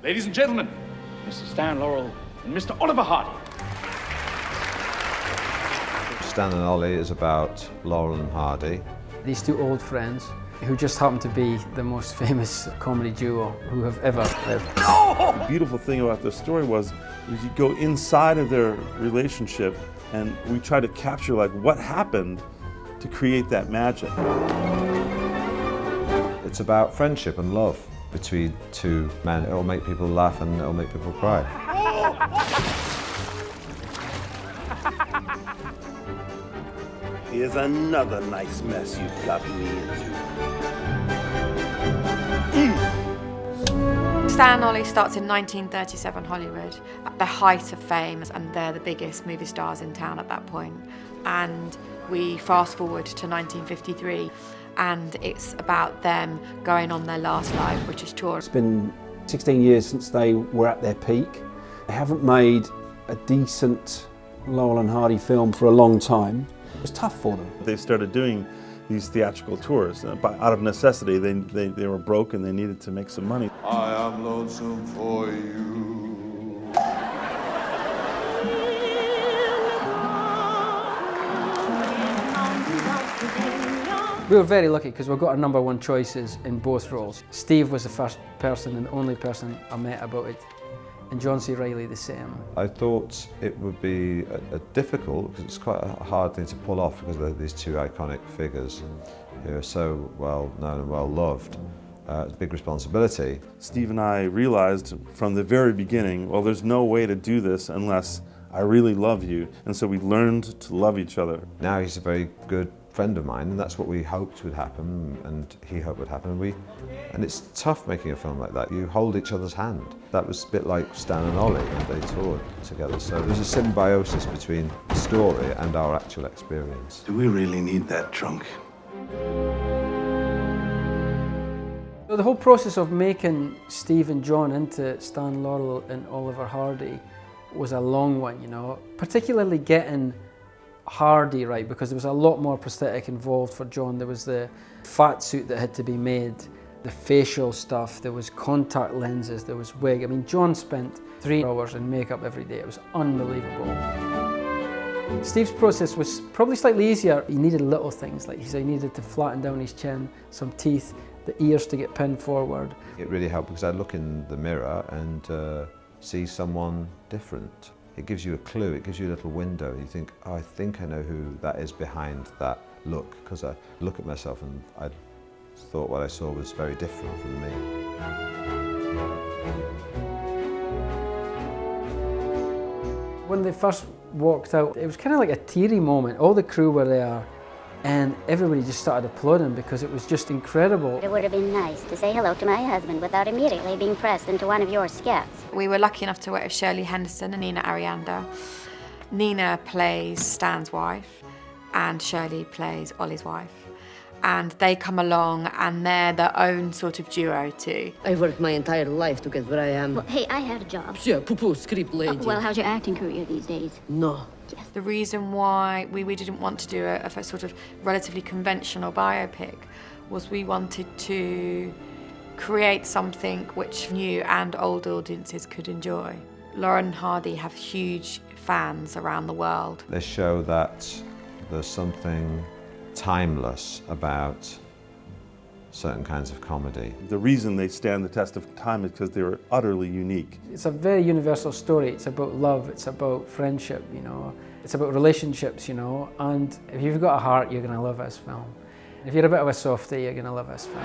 Ladies and gentlemen, Mr. Stan Laurel and Mr. Oliver Hardy. Stan and Ollie is about Laurel and Hardy. These two old friends who just happen to be the most famous comedy duo who have ever lived. The beautiful thing about this story was you go inside of their relationship and we try to capture like what happened to create that magic. It's about friendship and love between two men. It'll make people laugh and it'll make people cry. Here's another nice mess you've gotten me into. Stan and Ollie starts in 1937 Hollywood at the height of fame, and they're the biggest movie stars in town at that point. And we fast forward to 1953, and it's about them going on their last live British tour. It's been 16 years since they were at their peak. They haven't made a decent Laurel and Hardy film for a long time. It was tough for them. They started doing these theatrical tours. Out of necessity, they were broke and they needed to make some money. I am lonesome for you. We were very lucky because we got our #1 choices in both roles. Steve was the first person and the only person I met about it, and John C. Reilly the same. I thought it would be a difficult, because it's quite a hard thing to pull off because they're these two iconic figures who are so well known and well loved. It's a big responsibility. Steve and I realized from the very beginning, well, there's no way to do this unless I really love you. And so we learned to love each other. Now he's a very good friend of mine, and that's what we hoped would happen, and he hoped would happen. And it's tough making a film like that. You hold each other's hand. That was a bit like Stan and Ollie, and they toured together. So there's a symbiosis between the story and our actual experience. Do we really need that trunk? So the whole process of making Steve and John into Stan Laurel and Oliver Hardy was a long one, you know, particularly getting Hardy right, because there was a lot more prosthetic involved for John. There was the fat suit that had to be made, the facial stuff, there was contact lenses, there was wig. I mean, John spent 3 hours in makeup every day. It was unbelievable. Steve's process was probably slightly easier. He needed little things, like he said he needed to flatten down his chin, some teeth, the ears to get pinned forward. It really helped because I'd look in the mirror and see someone different. It gives you a clue, it gives you a little window. You think, oh, I think I know who that is behind that look, because I look at myself and I thought what I saw was very different from me. When they first walked out, it was kind of like a teary moment. All the crew were there and everybody just started applauding because it was just incredible. It would have been nice to say hello to my husband without immediately being pressed into one of your skits. We were lucky enough to work with Shirley Henderson and Nina Arianda. Nina plays Stan's wife and Shirley plays Ollie's wife. And they come along and they're their own sort of duo too. I've worked my entire life to get where I am. Well, hey, I had a job. Yeah, poo-poo, script lady. Well, how's your acting career these days? No. Yes. The reason why we didn't want to do a sort of relatively conventional biopic was we wanted to create something which new and old audiences could enjoy. Laurel and Hardy have huge fans around the world. They show that there's something timeless about certain kinds of comedy. The reason they stand the test of time is because they were utterly unique. It's a very universal story. It's about love, it's about friendship, you know. It's about relationships, you know. And if you've got a heart, you're going to love this film. If you're a bit of a softie, you're going to love this film.